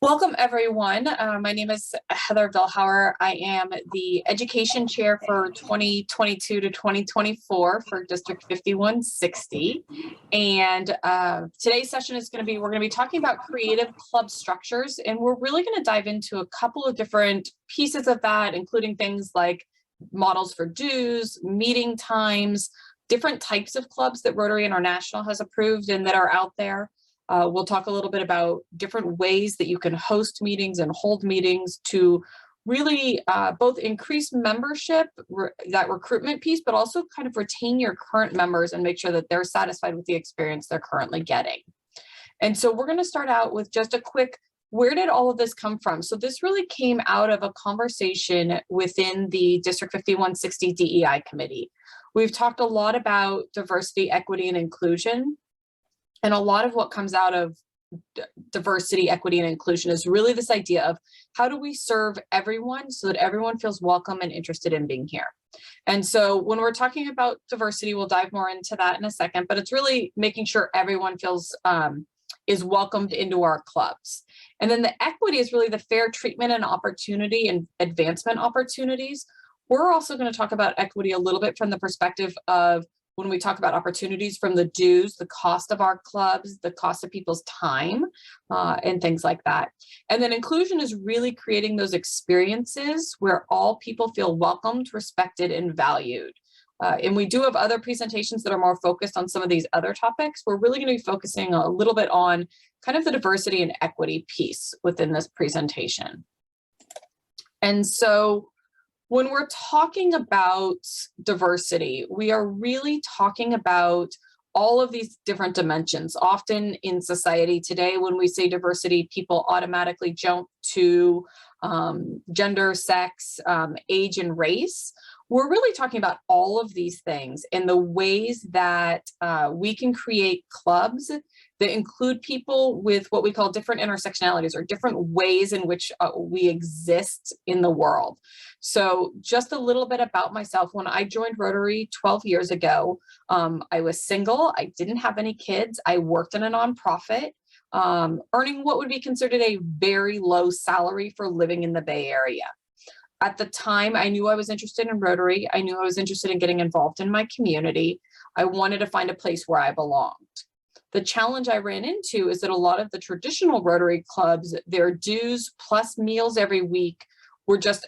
Welcome, everyone. My name is Heather Vilhauer. I am the Education Chair for 2022 to 2024 for District 5160. And today's session is we're going to be talking about creative club structures. And we're really going to dive into a couple of different pieces of that, including things like models for dues, meeting times, different types of clubs that Rotary International has approved and that are out there. We'll talk a little bit about different ways that you can host meetings and hold meetings to really both increase membership, that recruitment piece, but also kind of retain your current members and make sure that they're satisfied with the experience they're currently getting. And so we're going to start out with just a quick, where did all of this come from? So this really came out of a conversation within the District 5160 DEI committee. We've talked a lot about diversity, equity, and inclusion. And a lot of what comes out of diversity, equity, and inclusion is really this idea of how do we serve everyone so that everyone feels welcome and interested in being here. And so when we're talking about diversity, we'll dive more into that in a second, but it's really making sure everyone feels is welcomed into our clubs. And then the equity is really the fair treatment and opportunity and advancement opportunities. We're also going to talk about equity a little bit from the perspective of when we talk about opportunities from the dues, the cost of our clubs, the cost of people's time, and things like that. And then inclusion is really creating those experiences where all people feel welcomed, respected, and valued. And we do have other presentations that are more focused on some of these other topics. We're really going to be focusing a little bit on kind of the diversity and equity piece within this presentation. And so when we're talking about diversity, we are really talking about all of these different dimensions. Often in society today, when we say diversity, people automatically jump to gender, sex, age, and race. We're really talking about all of these things and the ways that we can create clubs that include people with what we call different intersectionalities or different ways in which we exist in the world. So just a little bit about myself. When I joined Rotary 12 years ago, I was single. I didn't have any kids. I worked in a nonprofit, earning what would be considered a very low salary for living in the Bay Area. At the time, I knew I was interested in Rotary. I knew I was interested in getting involved in my community. I wanted to find a place where I belonged. The challenge I ran into is that a lot of the traditional Rotary clubs, their dues plus meals every week were just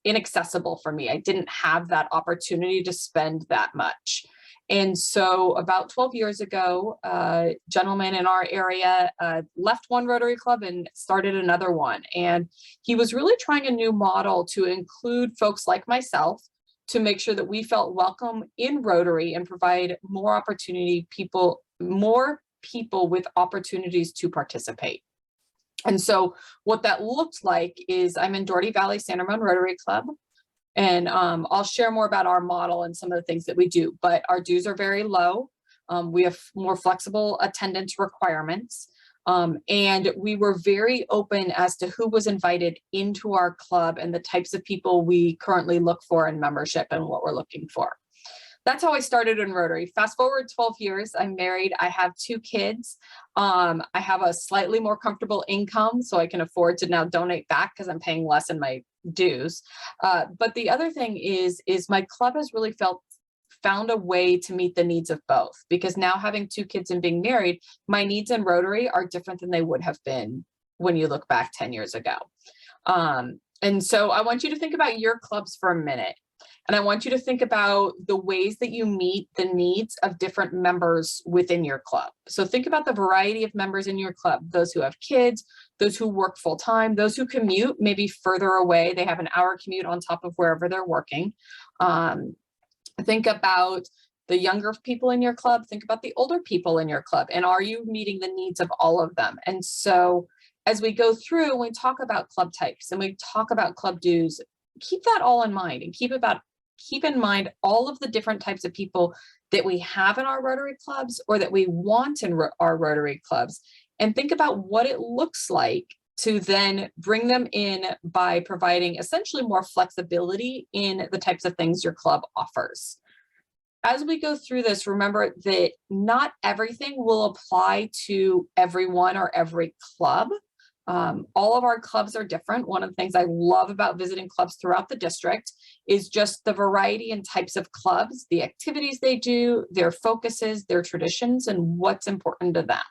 inaccessible for me. I didn't have that opportunity to spend that much. And so about 12 years ago, a gentleman in our area left one Rotary club and started another one. And he was really trying a new model to include folks like myself to make sure that we felt welcome in Rotary and provide more people with opportunities to participate. And so what that looked like is I'm in Dougherty Valley San Ramon Rotary Club. And I'll share more about our model and some of the things that we do, but our dues are very low. We have more flexible attendance requirements. And we were very open as to who was invited into our club and the types of people we currently look for in membership and what we're looking for. That's how I started in Rotary. Fast forward 12 years, I'm married. I have 2 kids. I have a slightly more comfortable income, so I can afford to now donate back because I'm paying less in my dues. But the other thing is my club has really found a way to meet the needs of both, because now having 2 kids and being married, my needs in Rotary are different than they would have been when you look back 10 years ago. And so I want you to think about your clubs for a minute. And I want you to think about the ways that you meet the needs of different members within your club. So think about the variety of members in your club, those who have kids, those who work full time, those who commute maybe further away. They have an hour commute on top of wherever they're working. Think about the younger people in your club. Think about the older people in your club. And are you meeting the needs of all of them? And so as we go through, we talk about club types and we talk about club dues, keep that all in mind and keep in mind all of the different types of people that we have in our Rotary clubs or that we want in our Rotary clubs, and think about what it looks like to then bring them in by providing essentially more flexibility in the types of things your club offers. As we go through this, remember that not everything will apply to everyone or every club. All of our clubs are different. One of the things I love about visiting clubs throughout the district is just the variety and types of clubs, the activities they do, their focuses, their traditions, and what's important to them.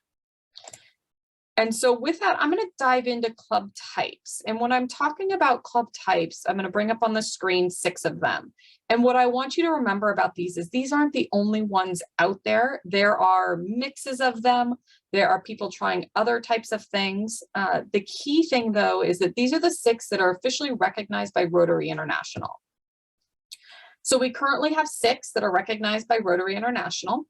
And so with that, I'm going to dive into club types. And when I'm talking about club types, I'm going to bring up on the screen 6 of them. And what I want you to remember about these is these aren't the only ones out there. There are mixes of them. There are people trying other types of things. The key thing, though, is that these are the 6 that are officially recognized by Rotary International. So we currently have 6 that are recognized by Rotary International.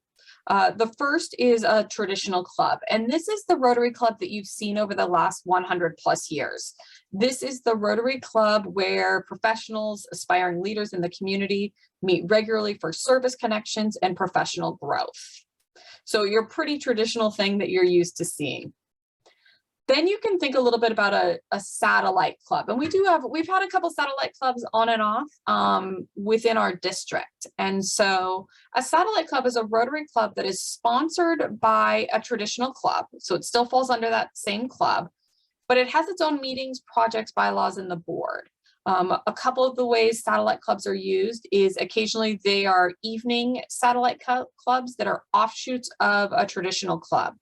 The first is a traditional club, and this is the Rotary Club that you've seen over the last 100 plus years. This is the Rotary Club where professionals, aspiring leaders in the community meet regularly for service connections and professional growth. So your pretty traditional thing that you're used to seeing. Then you can think a little bit about a satellite club. And we've had a couple satellite clubs on and off within our district. And so a satellite club is a Rotary club that is sponsored by a traditional club. So it still falls under that same club, but it has its own meetings, projects, bylaws, and the board. A couple of the ways satellite clubs are used is occasionally they are evening satellite clubs that are offshoots of a traditional club.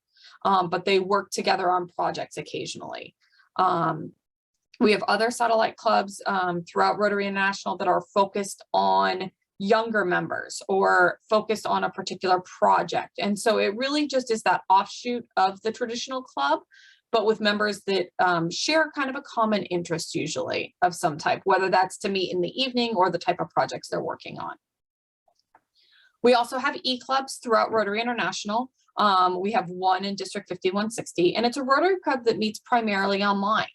But they work together on projects occasionally. We have other satellite clubs throughout Rotary International that are focused on younger members or focused on a particular project. And so it really just is that offshoot of the traditional club, but with members that share kind of a common interest usually of some type, whether that's to meet in the evening or the type of projects they're working on. We also have e-clubs throughout Rotary International. We have one in District 5160, and it's a Rotary Club that meets primarily online.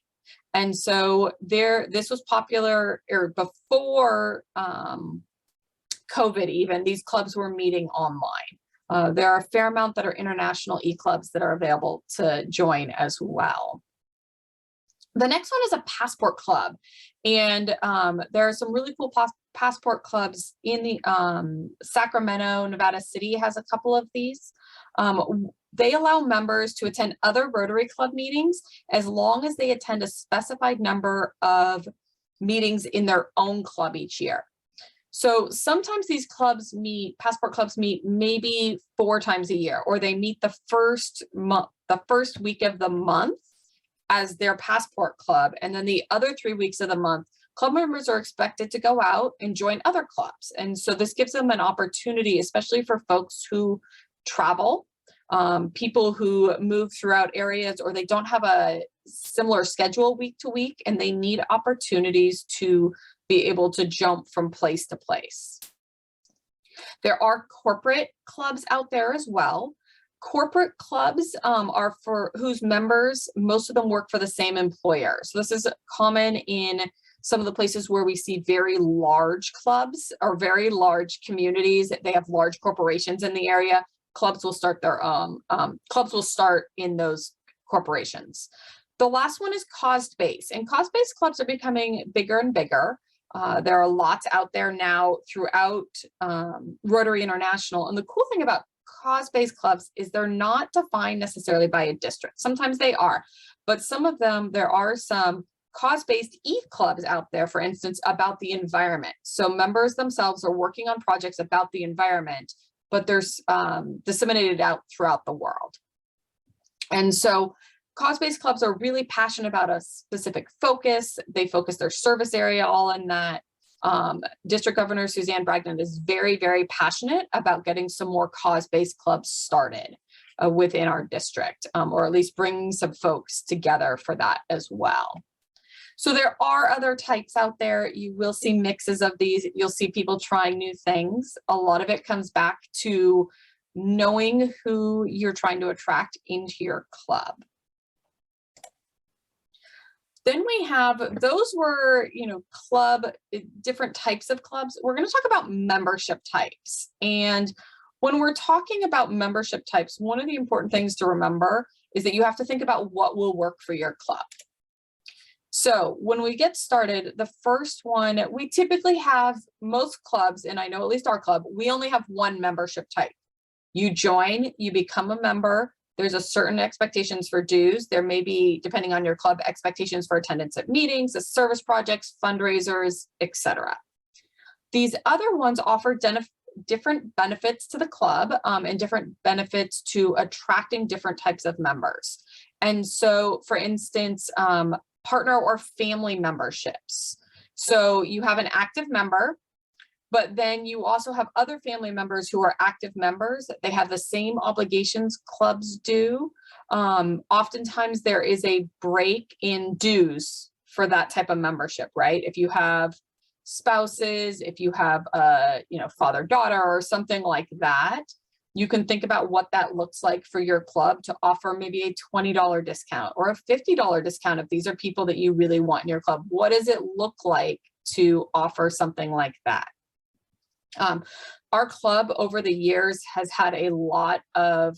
And so this was popular before COVID even, these clubs were meeting online. There are a fair amount that are international e-clubs that are available to join as well. The next one is a passport club. And there are some really cool passport clubs in the Sacramento, Nevada City has a couple of these. They allow members to attend other Rotary Club meetings as long as they attend a specified number of meetings in their own club each year. So sometimes these clubs passport clubs meet maybe 4 times a year, or they meet the first week of the month as their passport club. And then the other 3 weeks of the month, club members are expected to go out and join other clubs. And so this gives them an opportunity, especially for folks who travel, people who move throughout areas, or they don't have a similar schedule week to week, and they need opportunities to be able to jump from place to place. There are corporate clubs out there as well. Corporate clubs are for whose members, most of them work for the same employer. So this is common in some of the places where we see very large clubs or very large communities. They have large corporations in the area. Clubs will start in those corporations. The last one is cause-based, and cause-based clubs are becoming bigger and bigger. There are lots out there now throughout Rotary International. And the cool thing about cause-based clubs is they're not defined necessarily by a district. Sometimes they are, but some of them, there are some cause-based e-clubs out there, for instance, about the environment. So members themselves are working on projects about the environment, but they're disseminated out throughout the world. And so cause-based clubs are really passionate about a specific focus. They focus their service area all in that. District Governor Suzanne Bragdon is very, very passionate about getting some more cause-based clubs started within our district, or at least bring some folks together for that as well. So there are other types out there. You will see mixes of these. You'll see people trying new things. A lot of it comes back to knowing who you're trying to attract into your club. Then we have, those were, different types of clubs. We're going to talk about membership types. And when we're talking about membership types, one of the important things to remember is that you have to think about what will work for your club. So when we get started, the first one, we typically have most clubs, and I know at least our club, we only have one membership type. You join, you become a member. there's a certain expectations for dues. There may be, depending on your club, expectations for attendance at meetings, the service projects, fundraisers, etc. These other ones offer different benefits to the club and different benefits to attracting different types of members. And so, for instance, partner or family memberships. So you have an active member, but then you also have other family members who are active members. They have the same obligations clubs do. Oftentimes there is a break in dues for that type of membership, right? If you have spouses, if you have a father-daughter or something like that, you can think about what that looks like for your club to offer maybe a $20 discount or a $50 discount if these are people that you really want in your club. What does it look like to offer something like that? Our club over the years has had a lot of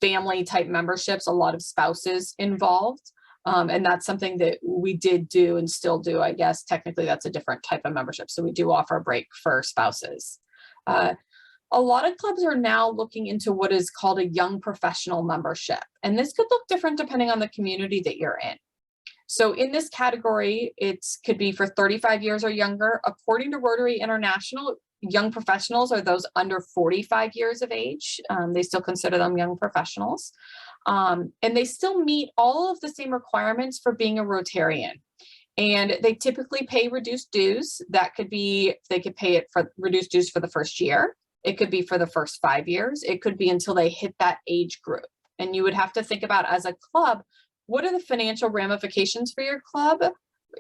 family type memberships, a lot of spouses involved. And that's something that we did do and still do, I guess. Technically, that's a different type of membership. So we do offer a break for spouses. A lot of clubs are now looking into what is called a young professional membership. And this could look different depending on the community that you're in. So in this category, it could be for 35 years or younger. According to Rotary International, young professionals are those under 45 years of age. They still consider them young professionals. And they still meet all of the same requirements for being a Rotarian. And they typically pay reduced dues. That could be, they could pay it for reduced dues for the first year. It could be for the first 5 years. It could be until they hit that age group. And you would have to think about, as a club, what are the financial ramifications for your club,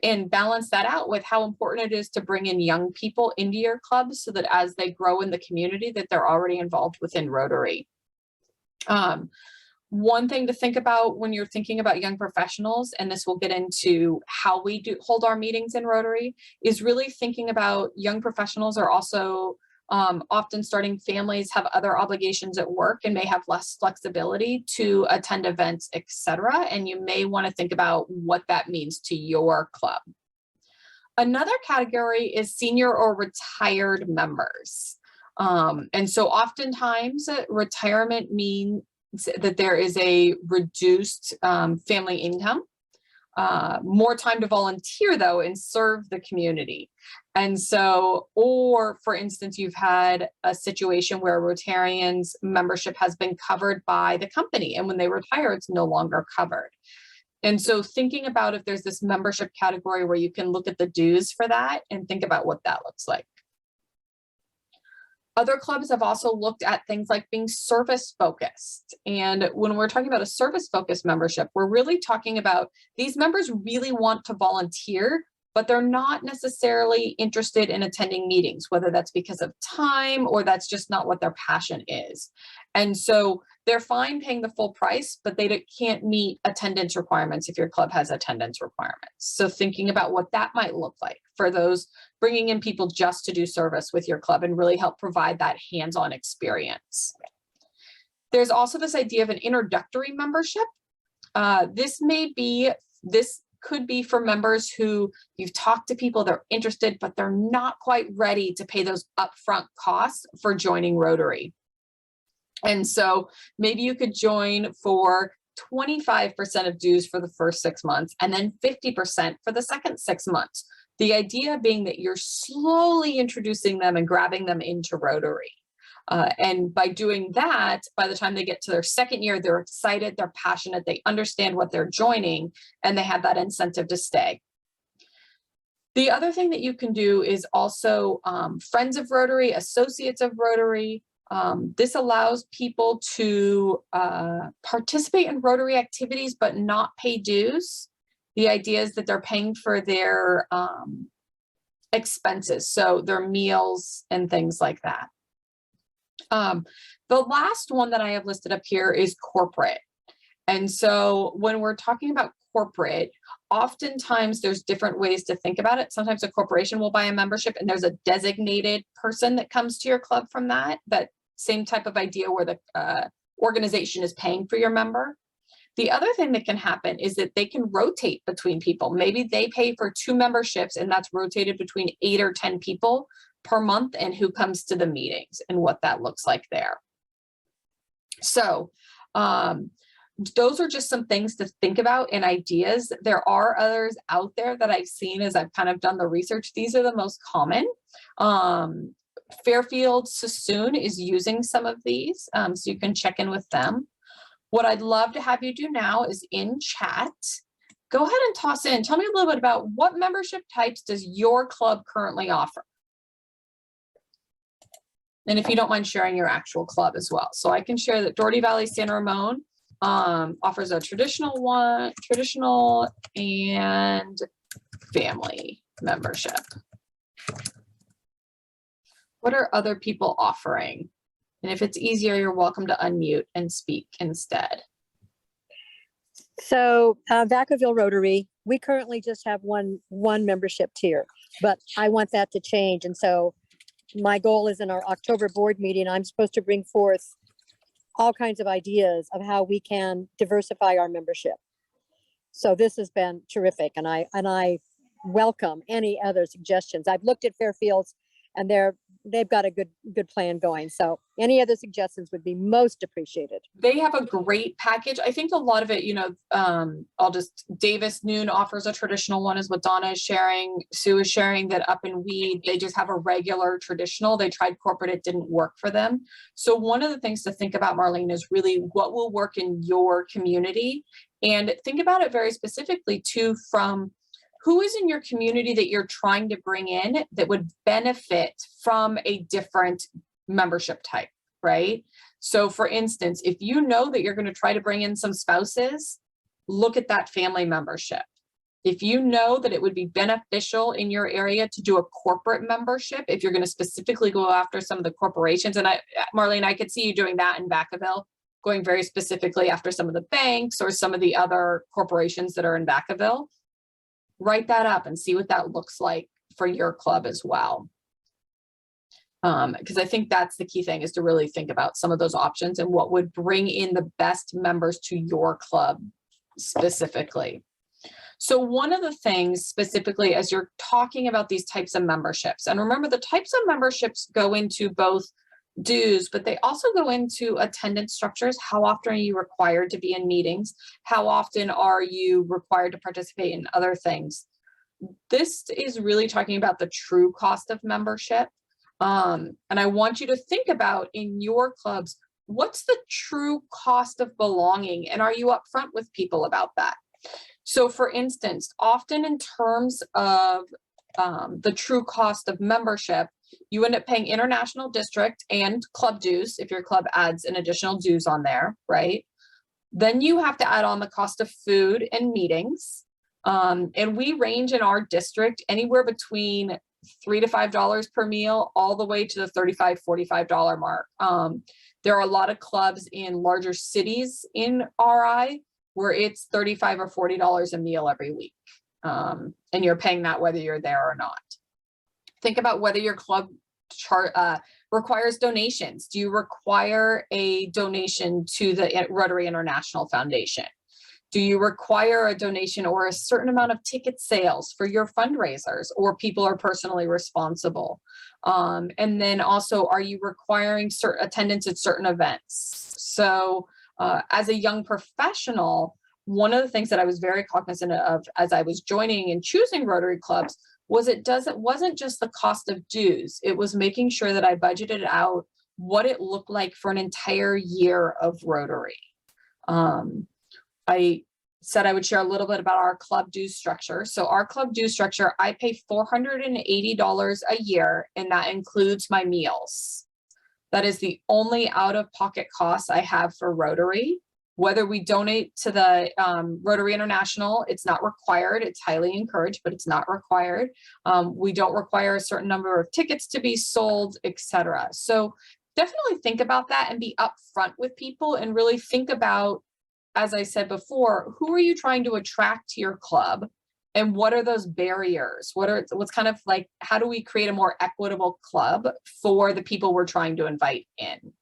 and balance that out with how important it is to bring in young people into your club so that as they grow in the community that they're already involved within Rotary. One thing to think about when you're thinking about young professionals, and this will get into how we hold our meetings in Rotary, is really thinking about young professionals are also often starting families, have other obligations at work, and may have less flexibility to attend events, etc. And you may want to think about what that means to your club. Another category is senior or retired members. And so oftentimes retirement means that there is a reduced family income, more time to volunteer though and serve the community. And so, or for instance, you've had a situation where Rotarians membership has been covered by the company, and when they retire, it's no longer covered. And so thinking about if there's this membership category where you can look at the dues for that and think about what that looks like. Other clubs have also looked at things like being service focused. And when we're talking about a service focused membership, we're really talking about these members really want to volunteer, but they're not necessarily interested in attending meetings, whether that's because of time or that's just not what their passion is. And so they're fine paying the full price, but they can't meet attendance requirements if your club has attendance requirements. So thinking about what that might look like for those bringing in people just to do service with your club and really help provide that hands-on experience. There's also this idea of an introductory membership. This could be for members who you've talked to people, they're interested, but they're not quite ready to pay those upfront costs for joining Rotary. And so maybe you could join for 25% of dues for the first 6 months and then 50% for the second 6 months. The idea being that you're slowly introducing them and grabbing them into Rotary. And by doing that, by the time they get to their second year, they're excited, they're passionate, they understand what they're joining, and they have that incentive to stay. The other thing that you can do is also friends of Rotary, associates of Rotary. This allows people to participate in Rotary activities, but not pay dues. The idea is that they're paying for their expenses, so their meals and things like that. The last one that I have listed up here is corporate. And so when we're talking about corporate, oftentimes there's different ways to think about it. Sometimes a corporation will buy a membership and there's a designated person that comes to your club from that same type of idea where the organization is paying for your member. The other thing that can happen is that they can rotate between people. Maybe they pay for 2 memberships and that's rotated between 8 or 10 people per month and who comes to the meetings and what that looks like there. So those are just some things to think about and ideas. There are others out there that I've seen as I've kind of done the research. These are the most common. Fairfield Sassoon is using some of these, so you can check in with them. What I'd love to have you do now is in chat, go ahead and toss in, tell me a little bit about what membership types does your club currently offer? And if you don't mind sharing your actual club as well. So I can share that Dougherty Valley San Ramon offers a traditional and family membership. What are other people offering? And if it's easier, you're welcome to unmute and speak instead. So Vacaville Rotary, we currently just have one membership tier, but I want that to change. And so my goal is in our October board meeting, I'm supposed to bring forth all kinds of ideas of how we can diversify our membership. So this has been terrific, and I welcome any other suggestions. I've looked at Fairfield's, and they've got a good plan going. So any other suggestions would be most appreciated. They have a great package. I think a lot of it, Davis Noon offers a traditional one, is what Donna is sharing. Sue is sharing that up in Weed, they just have a regular traditional. They tried corporate, it didn't work for them. So one of the things to think about, Marlene, is really what will work in your community. And think about it very specifically too, from who is in your community that you're trying to bring in that would benefit from a different membership type, right? So for instance, if you know that you're going to try to bring in some spouses, look at that family membership. If you know that it would be beneficial in your area to do a corporate membership, if you're going to specifically go after some of the corporations, and Marlene, I could see you doing that in Vacaville, going very specifically after some of the banks or some of the other corporations that are in Vacaville. Write that up and see what that looks like for your club as well. Because I think that's the key thing, is to really think about some of those options and what would bring in the best members to your club specifically. So one of the things specifically as you're talking about these types of memberships, and remember the types of memberships go into both dues, but they also go into attendance structures. How often are you required to be in meetings? How often are you required to participate in other things? This is really talking about the true cost of membership. And I want you to think about in your clubs, what's the true cost of belonging? And are you upfront with people about that? So for instance, often in terms of the true cost of membership, you end up paying international district and club dues if your club adds an additional dues on there, right? Then you have to add on the cost of food and meetings. And we range in our district anywhere between $3 to $5 per meal, all the way to the $35, $45 mark. There are a lot of clubs in larger cities in RI where it's $35 or $40 a meal every week. And you're paying that whether you're there or not. Think about whether your club requires donations. Do you require a donation to the Rotary International Foundation? Do you require a donation or a certain amount of ticket sales for your fundraisers, or people are personally responsible? And then also, are you requiring certain attendance at certain events? So as a young professional, one of the things that I was very cognizant of as I was joining and choosing Rotary clubs was it wasn't just the cost of dues. It was making sure that I budgeted out what it looked like for an entire year of Rotary. I said I would share a little bit about our club dues structure. So our club dues structure, I pay $480 a year, and that includes my meals. That is the only out-of-pocket cost I have for Rotary. Whether we donate to the Rotary International, it's not required. It's highly encouraged, but it's not required. We don't require a certain number of tickets to be sold, etc. So definitely think about that and be upfront with people and really think about, as I said before, who are you trying to attract to your club? And what are those barriers? What's kind of like, how do we create a more equitable club for the people we're trying to invite in?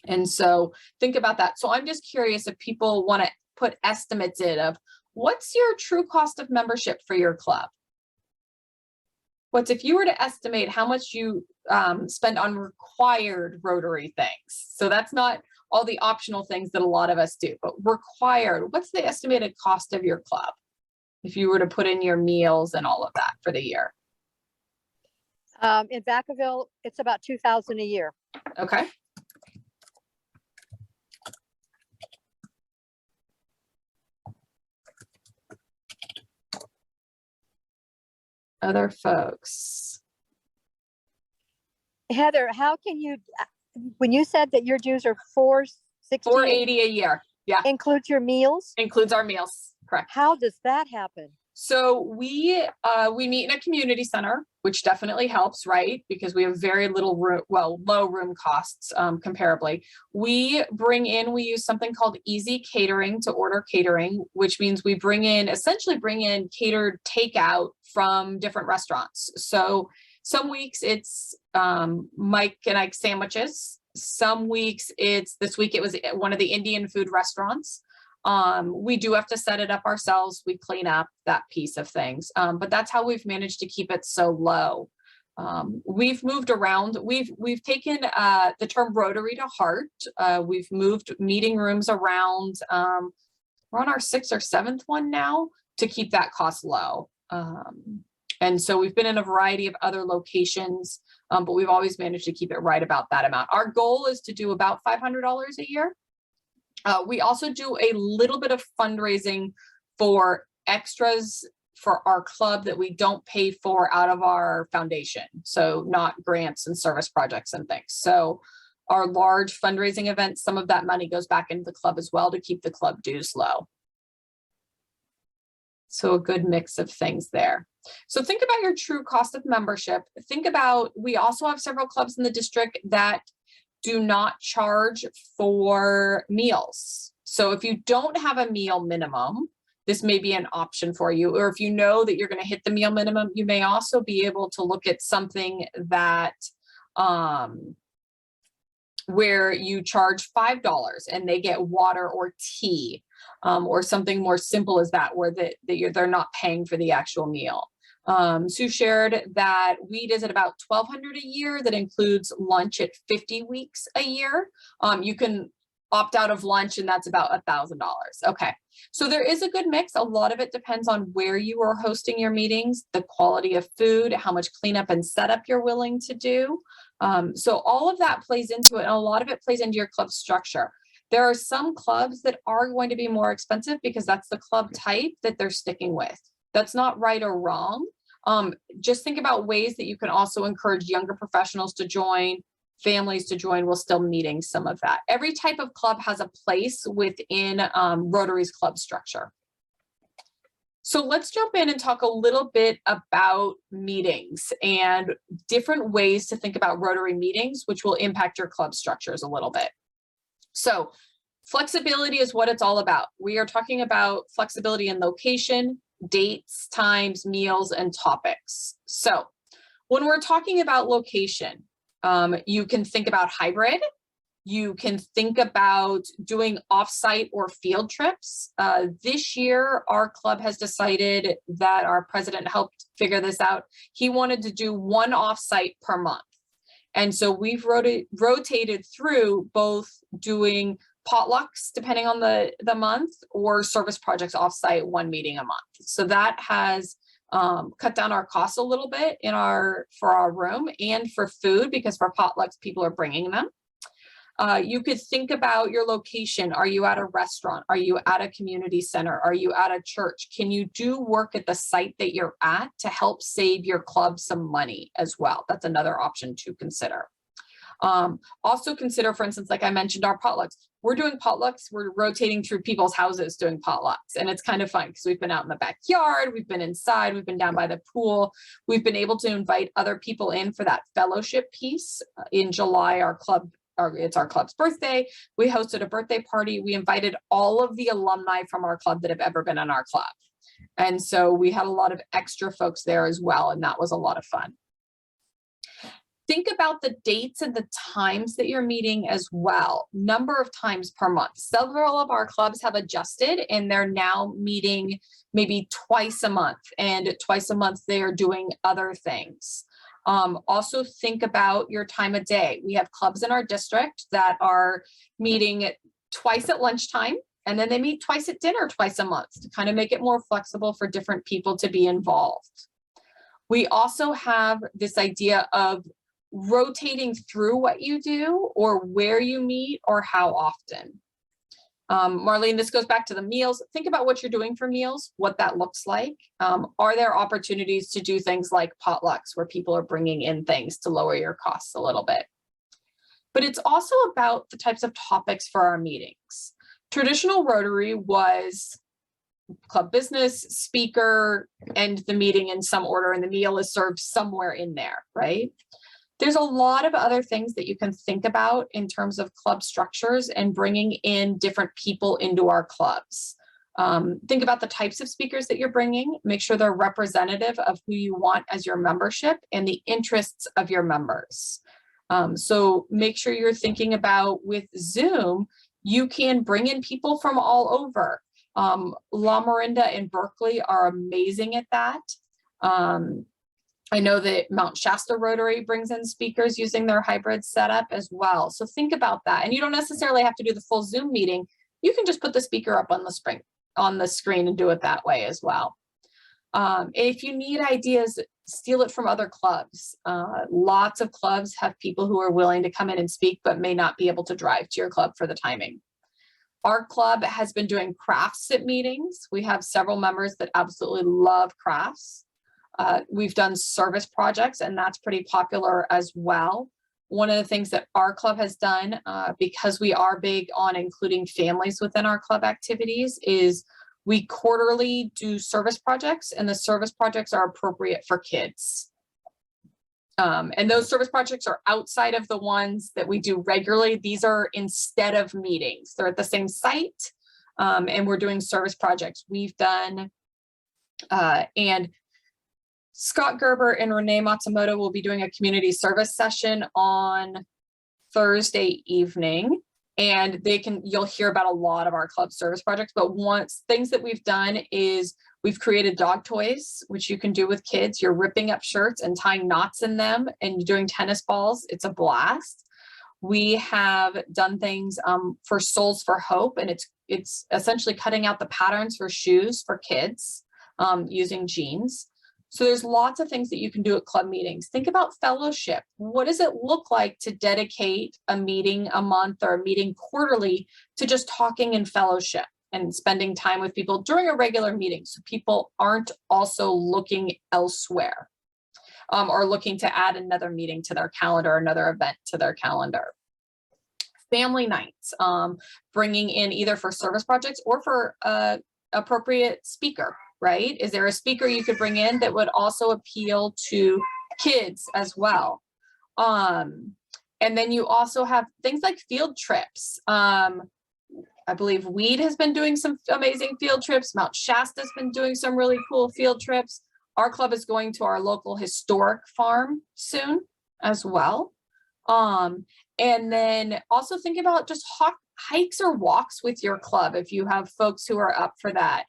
And so think about that. So I'm just curious if people want to put estimates in of what's your true cost of membership for your club? What's, if you were to estimate how much you spend on required Rotary things? So that's not all the optional things that a lot of us do. But required, what's the estimated cost of your club if you were to put in your meals and all of that for the year? In Vacaville, it's about 2,000 a year. Okay. Other folks. Heather, how can you, when you said that your dues are 460, $480 a year. Yeah. includes your meals? Includes our meals. Correct. How does that happen? So we meet in a community center, which definitely helps, right? Because we have very little room, well, low room costs comparably. We use something called Easy Catering to order catering, which means we essentially bring in catered takeout from different restaurants. So some weeks it's Mike and Ike sandwiches. Some weeks this week it was one of the Indian food restaurants. We do have to set it up ourselves. We clean up that piece of things. But that's how we've managed to keep it so low. We've moved around. We've taken the term Rotary to heart. We've moved meeting rooms around. We're on our 6th or 7th one now to keep that cost low. And so we've been in a variety of other locations, but we've always managed to keep it right about that amount. Our goal is to do about $500 a year. We also do a little bit of fundraising for extras for our club that we don't pay for out of our foundation. So not grants and service projects and things. So our large fundraising events, some of that money goes back into the club as well to keep the club dues low. So a good mix of things there. So think about your true cost of membership. We also have several clubs in the district that do not charge for meals. So if you don't have a meal minimum, this may be an option for you. Or if you know that you're going to hit the meal minimum, you may also be able to look at something that where you charge $5 and they get water or tea, or something more simple as that, where they're not paying for the actual meal. Sue shared that weed is at about $1,200 a year. That includes lunch at 50 weeks a year. You can opt out of lunch and that's about $1,000. Okay. So there is a good mix. A lot of it depends on where you are hosting your meetings, the quality of food, how much cleanup and setup you're willing to do. So all of that plays into it. And a lot of it plays into your club structure. There are some clubs that are going to be more expensive because that's the club type that they're sticking with. That's not right or wrong. Just think about ways that you can also encourage younger professionals to join, families to join while still meeting some of that. Every type of club has a place within Rotary's club structure. So let's jump in and talk a little bit about meetings and different ways to think about Rotary meetings, which will impact your club structures a little bit. So flexibility is what it's all about. We are talking about flexibility in location, dates, times, meals, and topics. So when we're talking about location, you can think about hybrid. You can think about doing offsite or field trips. This year, our club has decided that our president helped figure this out. He wanted to do one offsite per month. And so we've rotated through both doing potlucks, depending on the month, or service projects offsite, one meeting a month. So that has cut down our costs a little bit for our room and for food, because for potlucks, people are bringing them. You could think about your location. Are you at a restaurant? Are you at a community center? Are you at a church? Can you do work at the site that you're at to help save your club some money as well? That's another option to consider. Also consider, for instance, like I mentioned, our potlucks. We're doing potlucks. We're rotating through people's houses doing potlucks. And it's kind of fun because we've been out in the backyard, we've been inside, we've been down by the pool. We've been able to invite other people in for that fellowship piece. In July, it's our club's birthday. We hosted a birthday party. We invited all of the alumni from our club that have ever been in our club. And so we had a lot of extra folks there as well. And that was a lot of fun. Think about the dates and the times that you're meeting as well. Number of times per month. Several of our clubs have adjusted and they're now meeting maybe twice a month. And twice a month, they are doing other things. Also think about your time of day. We have clubs in our district that are meeting twice at lunchtime, and then they meet twice at dinner twice a month to kind of make it more flexible for different people to be involved. We also have this idea of rotating through what you do or where you meet or how often. Marlene, this goes back to the meals. Think about what you're doing for meals, what that looks like. Are there opportunities to do things like potlucks where people are bringing in things to lower your costs a little bit? But it's also about the types of topics for our meetings. Traditional Rotary was club business, speaker, and the meeting in some order, and the meal is served somewhere in there, right? There's a lot of other things that you can think about in terms of club structures and bringing in different people into our clubs. Think about the types of speakers that you're bringing. Make sure they're representative of who you want as your membership and the interests of your members. So make sure you're thinking about with Zoom, you can bring in people from all over. La Marinda and Berkeley are amazing at that. I know that Mount Shasta Rotary brings in speakers using their hybrid setup as well. So think about that. And you don't necessarily have to do the full Zoom meeting. You can just put the speaker up on the screen and do it that way as well. If you need ideas, steal it from other clubs. Lots of clubs have people who are willing to come in and speak, but may not be able to drive to your club for the timing. Our club has been doing crafts at meetings. We have several members that absolutely love crafts. We've done service projects, and that's pretty popular as well. One of the things that our club has done, because we are big on including families within our club activities, is we quarterly do service projects, and the service projects are appropriate for kids. And those service projects are outside of the ones that we do regularly. These are instead of meetings. They're at the same site, and we're doing service projects. We've done, and Scott Gerber and Renee Matsumoto will be doing a community service session on Thursday evening, and you'll hear about a lot of our club service projects. But things that we've done is we've created dog toys, which you can do with kids. You're ripping up shirts and tying knots in them and doing tennis balls. It's a blast. We have done things for Souls for Hope, and it's essentially cutting out the patterns for shoes for kids using jeans. So there's lots of things that you can do at club meetings. Think about fellowship. What does it look like to dedicate a meeting a month or a meeting quarterly to just talking in fellowship and spending time with people during a regular meeting, so people aren't also looking elsewhere or looking to add another meeting to their calendar, another event to their calendar. Family nights, bringing in either for service projects or for appropriate speaker. Right? Is there a speaker you could bring in that would also appeal to kids as well? And then you also have things like field trips. I believe Weed has been doing some amazing field trips. Mount Shasta has been doing some really cool field trips. Our club is going to our local historic farm soon as well. And then also think about just hikes or walks with your club if you have folks who are up for that.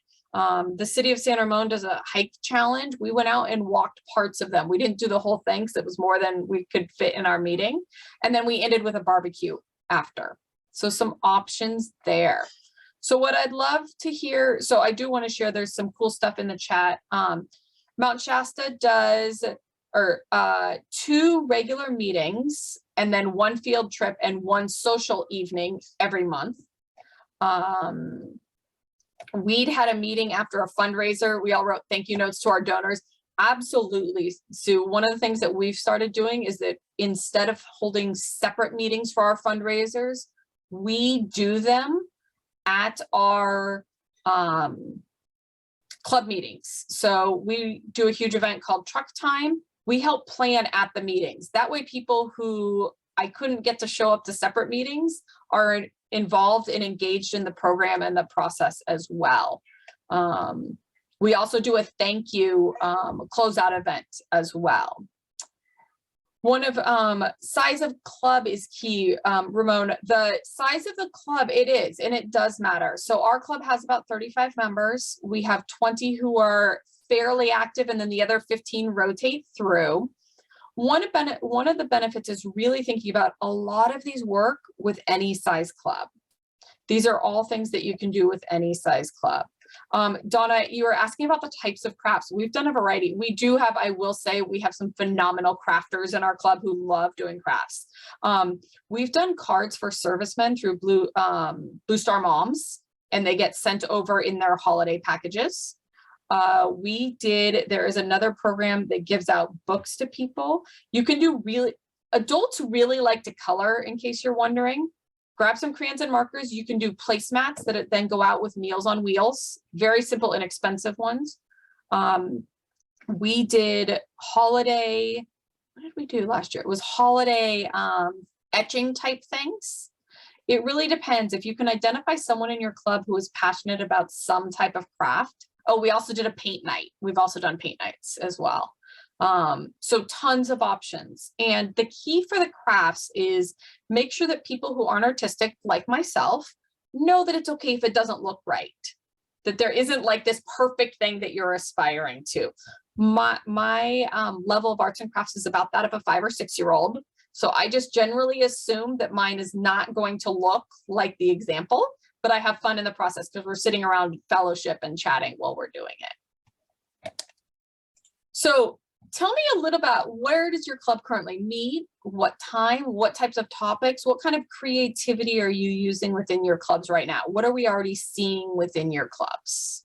The city of San Ramon does a hike challenge. We went out and walked parts of them. We didn't do the whole thing because it was more than we could fit in our meeting. And then we ended with a barbecue after. So some options there. So what I'd love to hear, so I do want to share, there's some cool stuff in the chat. Mount Shasta does 2 regular meetings and then 1 field trip and 1 social evening every month. We'd had a meeting after a fundraiser. We all wrote thank you notes to our donors. Absolutely, Sue. One of the things that we've started doing is that instead of holding separate meetings for our fundraisers, we do them at our club meetings. So we do a huge event called Truck Time. We help plan at the meetings. That way people who I couldn't get to show up to separate meetings are involved and engaged in the program and the process as well. We also do a thank you closeout event as well. One of size of club is key, Ramon. The size of the club, it is, and it does matter. So our club has about 35 members. We have 20 who are fairly active, and then the other 15 rotate through. One of the benefits is really thinking about a lot of these work with any size club. These are all things that you can do with any size club. Donna, you were asking about the types of crafts. We've done a variety. We do have, I will say, we have some phenomenal crafters in our club who love doing crafts. We've done cards for servicemen through Blue Star Moms, and they get sent over in their holiday packages. There is another program that gives out books to people. You can do adults really like to color, in case you're wondering. Grab some crayons and markers. You can do placemats that then go out with Meals on Wheels, very simple, inexpensive ones. We did holiday, what did we do last year? It was holiday etching type things. It really depends. If you can identify someone in your club who is passionate about some type of craft. Oh, we also did a paint night. We've also done paint nights as well. So tons of options. And the key for the crafts is make sure that people who aren't artistic, like myself, know that it's okay if it doesn't look right, that there isn't like this perfect thing that you're aspiring to. My level of arts and crafts is about that of a 5 or 6 year old. So I just generally assume that mine is not going to look like the example, but I have fun in the process because we're sitting around fellowship and chatting while we're doing it. So tell me a little about, where does your club currently meet? What time? What types of topics? What kind of creativity are you using within your clubs right now? What are we already seeing within your clubs?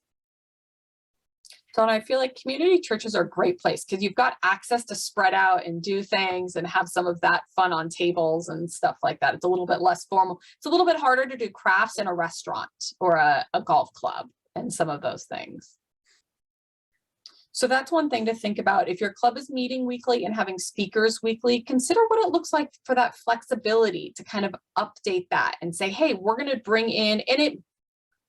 Donna, I feel like community churches are a great place because you've got access to spread out and do things and have some of that fun on tables and stuff like that. It's a little bit less formal. It's a little bit harder to do crafts in a restaurant or a golf club and some of those things. So that's one thing to think about. If your club is meeting weekly and having speakers weekly, consider what it looks like for that flexibility to kind of update that and say, hey, we're going to bring in,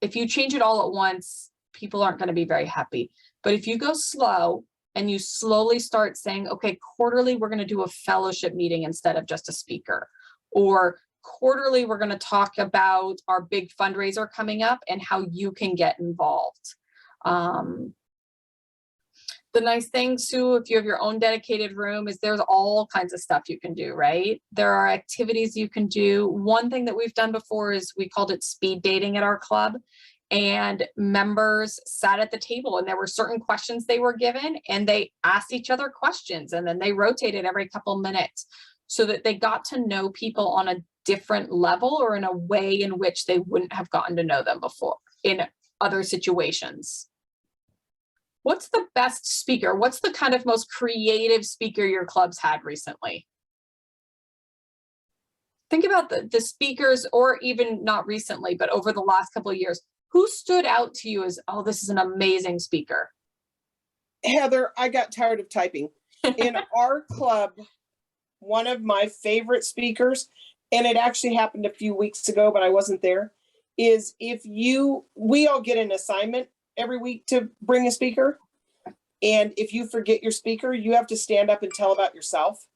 if you change it all at once, people aren't going to be very happy. But if you go slow and you slowly start saying, okay, quarterly, we're going to do a fellowship meeting instead of just a speaker, or quarterly, we're going to talk about our big fundraiser coming up and how you can get involved. The nice thing, Sue, if you have your own dedicated room, is there's all kinds of stuff you can do, right? There are activities you can do. One thing that we've done before is we called it speed dating at our club, and members sat at the table and there were certain questions they were given and they asked each other questions, and then they rotated every couple minutes so that they got to know people on a different level or in a way in which they wouldn't have gotten to know them before in other situations. What's the best speaker? What's the kind of most creative speaker your club's had recently? Think about the speakers, or even not recently, but over the last couple of years. Who stood out to you as, oh, this is an amazing speaker? Heather, I got tired of typing. In our club, one of my favorite speakers, and it actually happened a few weeks ago, but I wasn't there, is we all get an assignment every week to bring a speaker. And if you forget your speaker, you have to stand up and tell about yourself.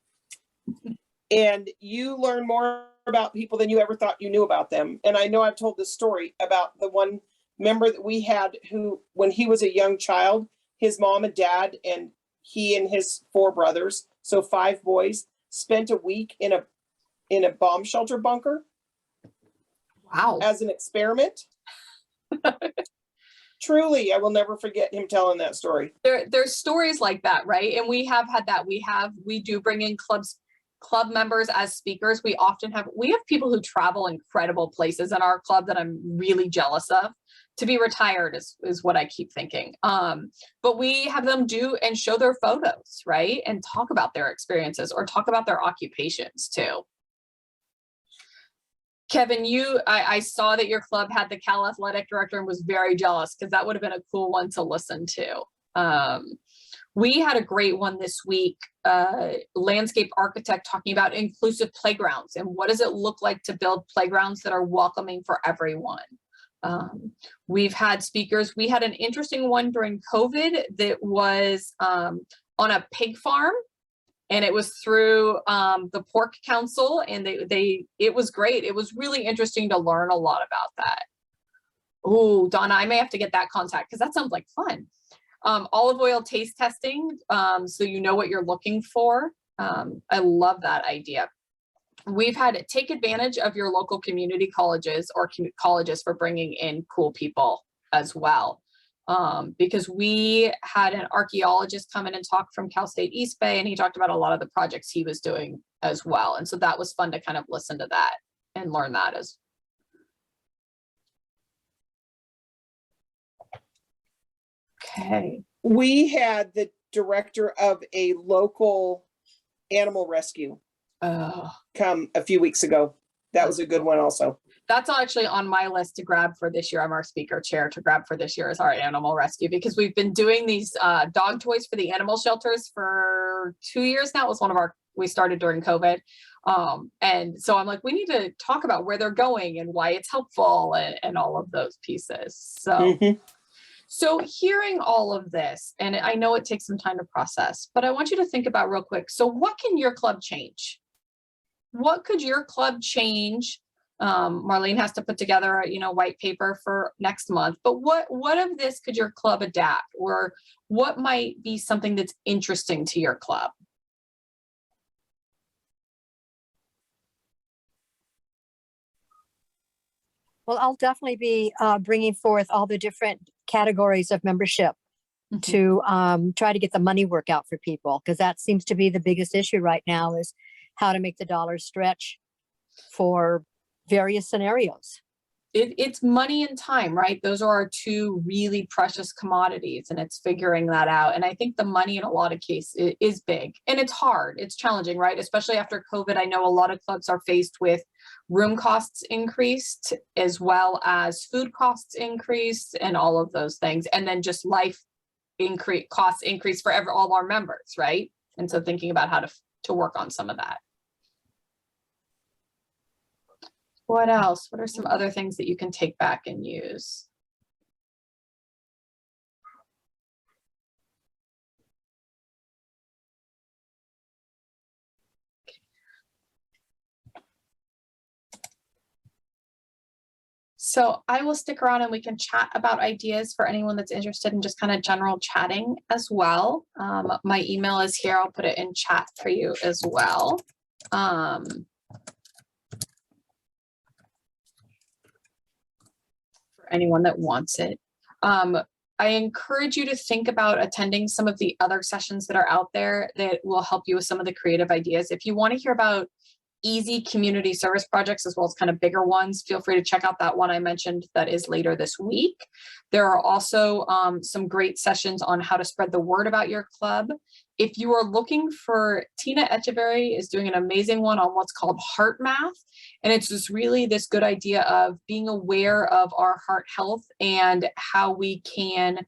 And you learn more about people than you ever thought you knew about them. And I know I've told this story about the one member that we had who, when he was a young child, his mom and dad and he and his 4 brothers, so 5 boys, spent a week in a bomb shelter bunker. Wow. As an experiment. Truly, I will never forget him telling that story. There's stories like that, right? And we have had that. We do bring in club members as speakers. We have people who travel incredible places in our club that I'm really jealous of. To be retired is what I keep thinking. But we have them do and show their photos, right? And talk about their experiences or talk about their occupations too. Kevin, I saw that your club had the Cal Athletic Director and was very jealous because that would have been a cool one to listen to. We had a great one this week, landscape architect talking about inclusive playgrounds and what does it look like to build playgrounds that are welcoming for everyone. We've had speakers. We had an interesting one during COVID that was on a pig farm. And it was through the Pork Council, and it was great. It was really interesting to learn a lot about that. Oh, Donna, I may have to get that contact because that sounds like fun. Olive oil taste testing, so you know what you're looking for. I love that idea. We've had take advantage of your local community colleges or colleges for bringing in cool people as well. Because we had an archaeologist come in and talk from Cal State East Bay, and he talked about a lot of the projects he was doing as well. And so that was fun to kind of listen to that and learn that as. Okay. We had the director of a local animal rescue come a few weeks ago. That was a good one also. That's actually on my list to grab for this year. I'm our speaker chair to grab for this year is our animal rescue, because we've been doing these dog toys for the animal shelters for 2 years now. It was we started during COVID. And so I'm like, we need to talk about where they're going and why it's helpful and all of those pieces. So, So hearing all of this, and I know it takes some time to process, but I want you to think about real quick. So what can your club change? What could your club change? Marlene has to put together a, white paper for next month, but what of this could your club adapt, or what might be something that's interesting to your club? Well, I'll definitely be bringing forth all the different categories of membership to try to get the money work out for people, because that seems to be the biggest issue right now, is how to make the dollars stretch for various scenarios. It's money and time, right? Those are our two really precious commodities, and it's figuring that out. And I think the money in a lot of cases is big, and it's hard. It's challenging, right? Especially after COVID. I know a lot of clubs are faced with room costs increased, as well as food costs increased, and all of those things. And then just life costs increase for all our members, right? And so thinking about how to work on some of that. What else? What are some other things that you can take back and use? So I will stick around and we can chat about ideas for anyone that's interested in just kind of general chatting as well. My email is here. I'll put it in chat for you as well. Anyone that wants it. I encourage you to think about attending some of the other sessions that are out there that will help you with some of the creative ideas. If you want to hear about easy community service projects as well as kind of bigger ones, feel free to check out that one I mentioned that is later this week. There are also some great sessions on how to spread the word about your club. If you are looking for, Tina Echeverry is doing an amazing one on what's called heart math. And it's just really this good idea of being aware of our heart health and how we can,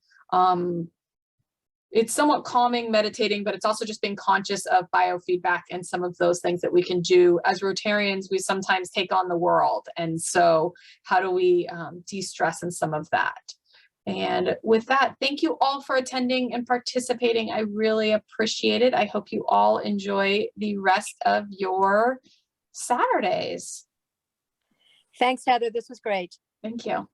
it's somewhat calming, meditating, but it's also just being conscious of biofeedback and some of those things that we can do. As Rotarians, we sometimes take on the world. And so how do we de-stress in some of that? And with that, thank you all for attending and participating. I really appreciate it. I hope you all enjoy the rest of your Saturdays. Thanks, Heather. This was great. Thank you.